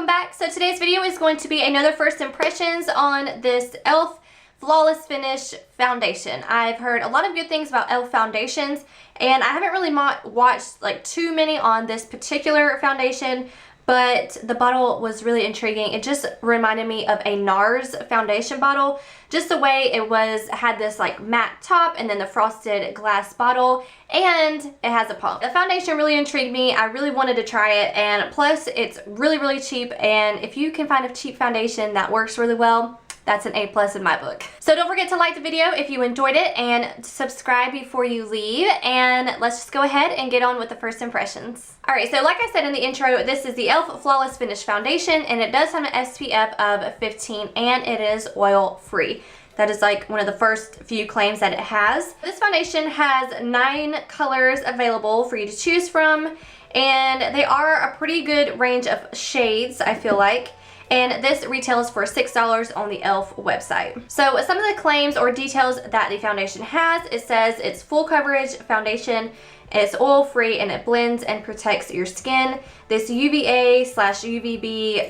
welcome back. So today's video is going to be another first impressions on this e.l.f. Flawless Finish foundation. I've heard a lot of good things about e.l.f. foundations, and I haven't really watched like too many on this particular foundation, but the bottle was really intriguing. It just reminded me of a NARS foundation bottle. Just the way it had this like matte top and then the frosted glass bottle, and it has a pump. The foundation really intrigued me. I really wanted to try it, and plus it's really cheap, and if you can find a cheap foundation that works really well, that's an A+ in my book. So don't forget to like the video if you enjoyed it and subscribe before you leave, and let's just go ahead and get on with the first impressions. Alright, so like I said in the intro, this is the e.l.f. Flawless Finish foundation, and it does have an SPF of 15 and it is oil free. That is like one of the first few claims that it has. This foundation has 9 colors available for you to choose from, and they are a pretty good range of shades, I feel like. And this retails for $6 on the e.l.f. website. So some of the claims or details that the foundation has, it says it's full coverage foundation, it's oil free, and it blends and protects your skin. This UVA/UVB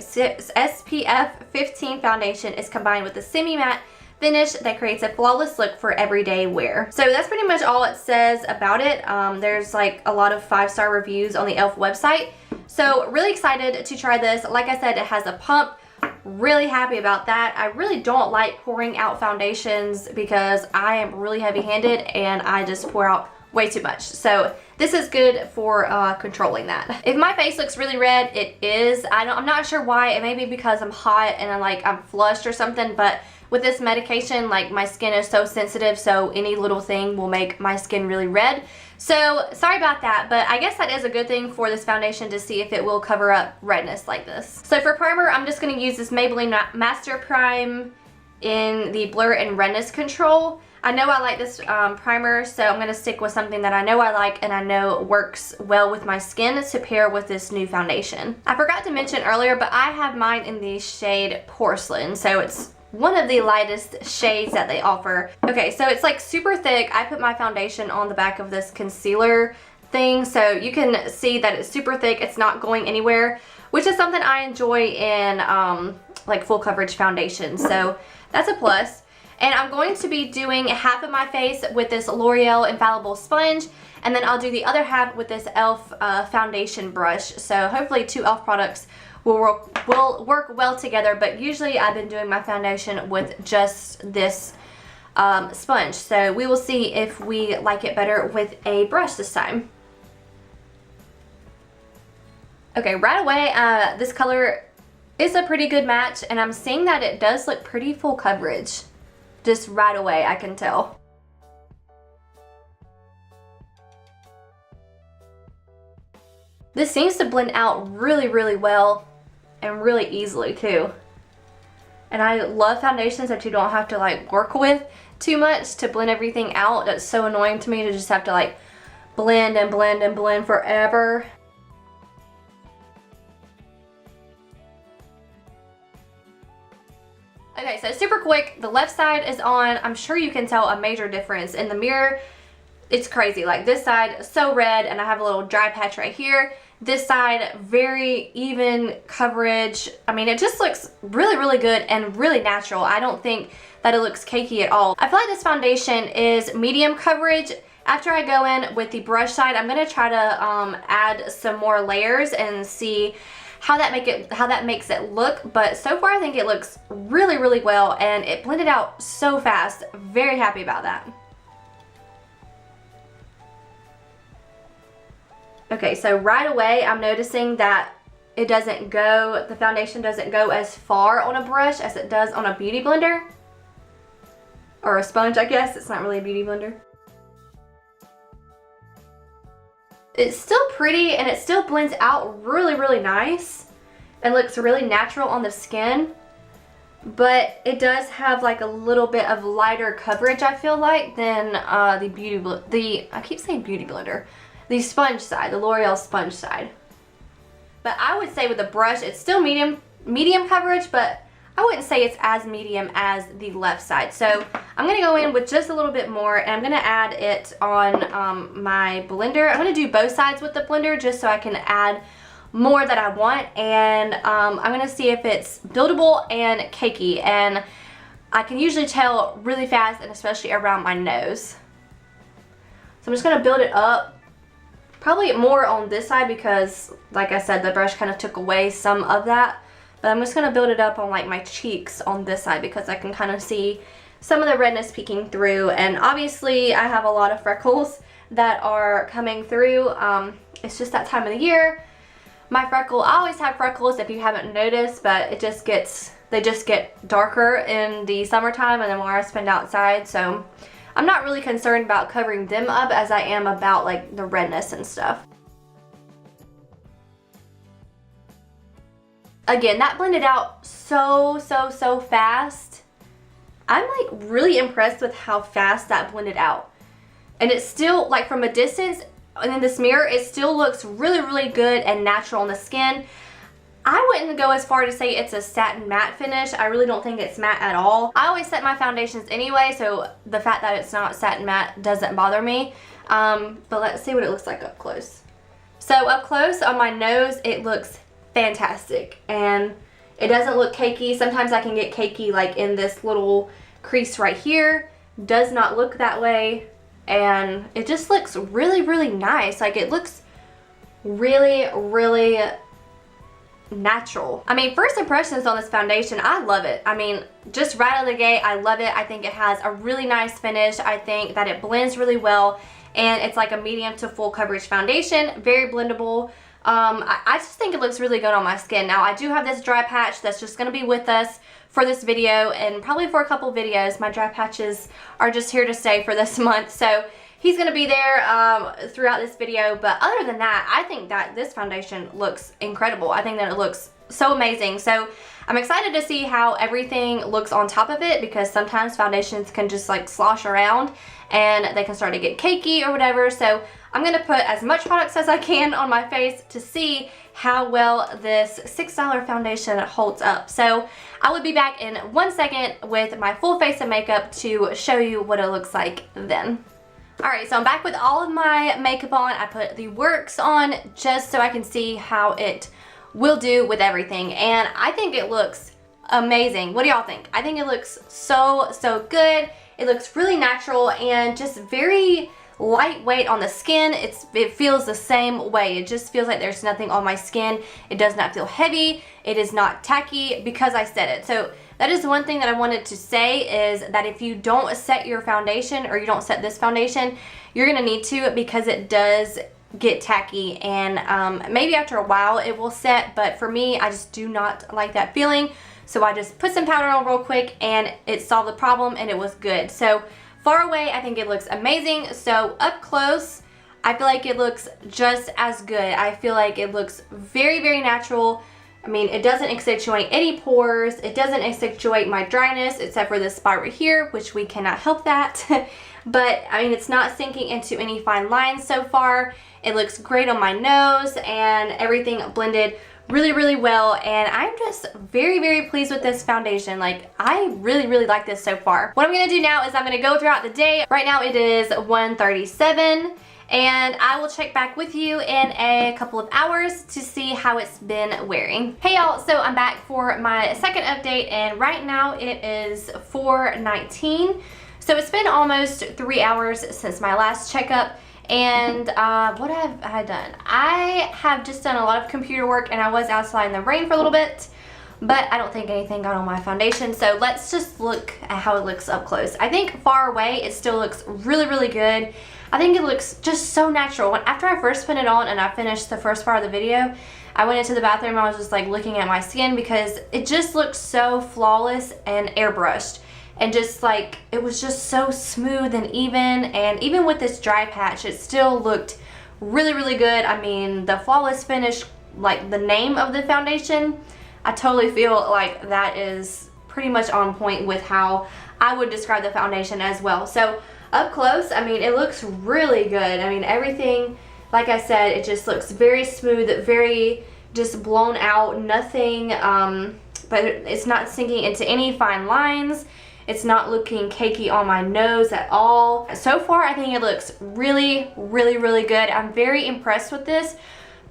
SPF 15 foundation is combined with a semi-matte finish that creates a flawless look for everyday wear. So that's pretty much all it says about it. There's like a lot of 5-star reviews on the e.l.f. website. So really excited to try this. Like I said, it has a pump. Really happy about that. I really don't like pouring out foundations because I am really heavy-handed and I just pour out way too much. So this is good for controlling that. If my face looks really red, it is. I'm not sure why. It may be because I'm hot and I'm flushed or something, but with this medication, like, my skin is so sensitive, so any little thing will make my skin really red. So sorry about that, but I guess that is a good thing for this foundation, to see if it will cover up redness like this. So for primer, I'm just going to use this Maybelline Master Prime in the Blur and Redness Control. I know I like this primer, so I'm going to stick with something that I know I like and I know works well with my skin to pair with this new foundation. I forgot to mention earlier, but I have mine in the shade Porcelain, so it's one of the lightest shades that they offer. Okay, so it's like super thick. I put my foundation on the back of this concealer thing, so you can see that it's super thick. It's not going anywhere, which is something I enjoy in like full coverage foundation, so that's a plus. And I'm going to be doing half of my face with this L'Oreal Infallible Sponge, and then I'll do the other half with this e.l.f. Foundation brush. So hopefully 2 e.l.f. products will work well together, but usually I've been doing my foundation with just this sponge. So we will see if we like it better with a brush this time. Okay, right away, this color is a pretty good match, and I'm seeing that it does look pretty full coverage. Just right away, I can tell. This seems to blend out really well and really easily too. And I love foundations that you don't have to like work with too much to blend everything out. That's so annoying to me to just have to like blend and blend and blend forever. Okay, so super quick, the left side is on. I'm sure you can tell a major difference in the mirror. It's crazy. Like, this side is so red, and I have a little dry patch right here. This side, very even coverage. I mean, it just looks really good and really natural. I don't think that it looks cakey at all. I feel like this foundation is medium coverage. After I go in with the brush side, I'm going to try to add some more layers and see how that makes it look. But so far I think it looks really well, and it blended out so fast. Very happy about that. Okay, so right away I'm noticing that the foundation doesn't go as far on a brush as it does on a beauty blender. Or a sponge, I guess. It's not really a beauty blender. It's still pretty, and it still blends out really nice and looks really natural on the skin, but it does have like a little bit of lighter coverage, I feel like, than I keep saying beauty blender, the sponge side, the L'Oreal sponge side. But I would say with the brush, it's still medium coverage, but I wouldn't say it's as medium as the left side. So I'm going to go in with just a little bit more, and I'm going to add it on my blender. I'm going to do both sides with the blender just so I can add more that I want, and I'm gonna see if it's buildable and cakey, and I can usually tell really fast, and especially around my nose. So I'm just gonna build it up, probably more on this side because, like I said, the brush kind of took away some of that, but I'm just gonna build it up on like my cheeks on this side because I can kind of see some of the redness peeking through, and obviously I have a lot of freckles that are coming through. It's just that time of the year. I always have freckles if you haven't noticed, but they just get darker in the summertime and the more I spend outside, so I'm not really concerned about covering them up as I am about like the redness and stuff. Again, that blended out so fast. I'm like really impressed with how fast that blended out. And it's still, like, from a distance and in this mirror, it still looks really good and natural on the skin. I wouldn't go as far to say it's a satin matte finish. I really don't think it's matte at all. I always set my foundations anyway, so the fact that it's not satin matte doesn't bother me. But let's see what it looks like up close. So up close on my nose, it looks fantastic. And it doesn't look cakey. Sometimes I can get cakey like in this little crease right here. Does not look that way. And it just looks really nice. Like, it looks really natural. I mean, first impressions on this foundation, I love it. I mean, just right out of the gate, I love it. I think it has a really nice finish. I think that it blends really well, and it's like a medium to full coverage foundation, very blendable. I just think it looks really good on my skin. Now, I do have this dry patch that's just going to be with us for this video and probably for a couple videos. My dry patches are just here to stay for this month, so he's going to be there throughout this video. But other than that, I think that this foundation looks incredible. I think that it looks so amazing. So I'm excited to see how everything looks on top of it, because sometimes foundations can just like slosh around and they can start to get cakey or whatever. So I'm going to put as much products as I can on my face to see how well this $6 foundation holds up. So I will be back in 1 second with my full face of makeup to show you what it looks like then. Alright, so I'm back with all of my makeup on. I put the works on just so I can see how it will do with everything, and I think it looks amazing. What do y'all think? I think it looks so good. It looks really natural and just very lightweight on the skin. It feels the same way. It just feels like there's nothing on my skin. It does not feel heavy. It is not tacky because I set it. So that is one thing that I wanted to say, is that if you don't set your foundation, or you don't set this foundation, you're gonna need to, because it does get tacky, and maybe after a while it will set, but for me, I just do not like that feeling. So I just put some powder on real quick and it solved the problem, and it was good. So far away, I think it looks amazing. So up close, I feel like it looks just as good. I feel like it looks very natural. I mean, it doesn't accentuate any pores. It doesn't accentuate my dryness, except for this spot right here, which we cannot help that. But I mean, it's not sinking into any fine lines so far. It looks great on my nose, and everything blended really well, and I'm just very pleased with this foundation. Like, I really like this so far. What I'm gonna do now is I'm gonna go throughout the day. Right now it is 1:37, and I will check back with you in a couple of hours to see how it's been wearing. Hey y'all, so I'm back for my second update, and right now it is 4:19. So it's been almost 3 hours since my last checkup. And what have I done? I have just done a lot of computer work, and I was outside in the rain for a little bit, but I don't think anything got on my foundation. So let's just look at how it looks up close. I think far away it still looks really good. I think it looks just so natural. After I first put it on and I finished the first part of the video, I went into the bathroom. I was just like looking at my skin, because it just looks so flawless and airbrushed. And just like, it was just so smooth and even. And even with this dry patch, it still looked really good. I mean, the flawless finish, like the name of the foundation, I totally feel like that is pretty much on point with how I would describe the foundation as well. So up close, I mean, it looks really good. I mean, everything, like I said, it just looks very smooth, very just blown out, nothing, but it's not sinking into any fine lines. It's not looking cakey on my nose at all. So far, I think it looks really good. I'm very impressed with this,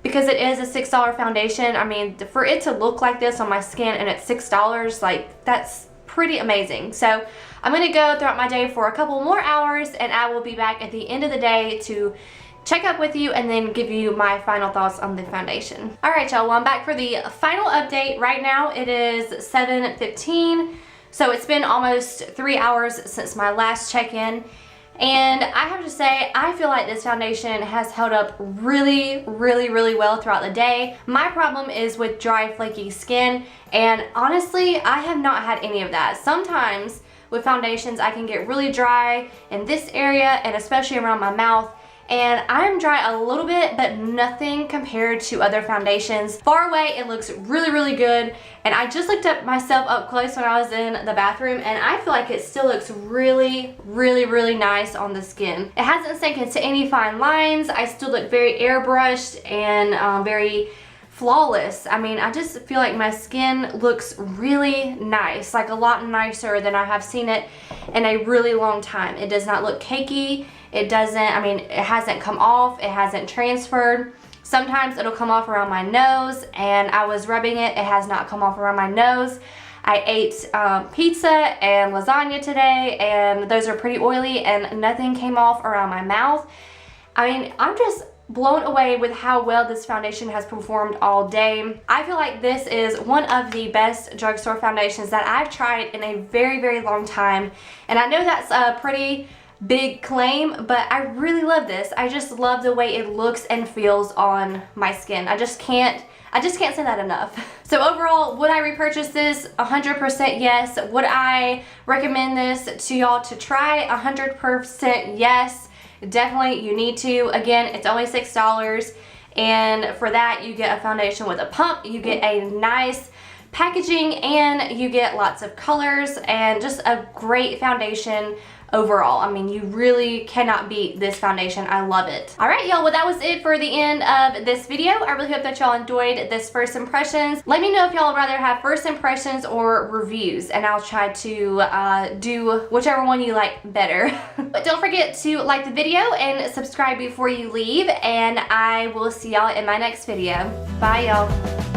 because it is a $6 foundation. I mean, for it to look like this on my skin and it's $6, like, that's pretty amazing. So I'm gonna go throughout my day for a couple more hours, and I will be back at the end of the day to check up with you and then give you my final thoughts on the foundation. All right, y'all, well, I'm back for the final update. Right now it is 7:15, so it's been almost 3 hours since my last check-in. And I have to say, I feel like this foundation has held up really, really, really well throughout the day. My problem is with dry, flaky skin, and honestly, I have not had any of that. Sometimes with foundations, I can get really dry in this area and especially around my mouth. And I'm dry a little bit, but nothing compared to other foundations. Far away, it looks really, really good. And I just looked up myself up close when I was in the bathroom, and I feel like it still looks really, really, really nice on the skin. It hasn't sank into any fine lines. I still look very airbrushed and very flawless. I mean, I just feel like my skin looks really nice, like a lot nicer than I have seen it in a really long time. It does not look cakey. It doesn't, I mean, it hasn't come off, it hasn't transferred. Sometimes it'll come off around my nose, and I was rubbing it, it has not come off around my nose. I ate pizza and lasagna today, and those are pretty oily, and nothing came off around my mouth. I mean, I'm just blown away with how well this foundation has performed all day. I feel like this is one of the best drugstore foundations that I've tried in a very, very long time. And I know that's a pretty big claim, but I really love this. I just love the way it looks and feels on my skin. I just can't say that enough. So overall, would I repurchase this? 100% yes. Would I recommend this to y'all to try? 100% yes. Definitely, you need to. Again, it's only $6, and for that you get a foundation with a pump, you get a nice packaging, and you get lots of colors, and just a great foundation overall. I mean, you really cannot beat this foundation. I love it. All right, y'all, well, that was it for the end of this video. I really hope that y'all enjoyed this first impressions. Let me know if y'all would rather have first impressions or reviews, and I'll try to do whichever one you like better. But don't forget to like the video and subscribe before you leave, and I will see y'all in my next video. Bye, y'all.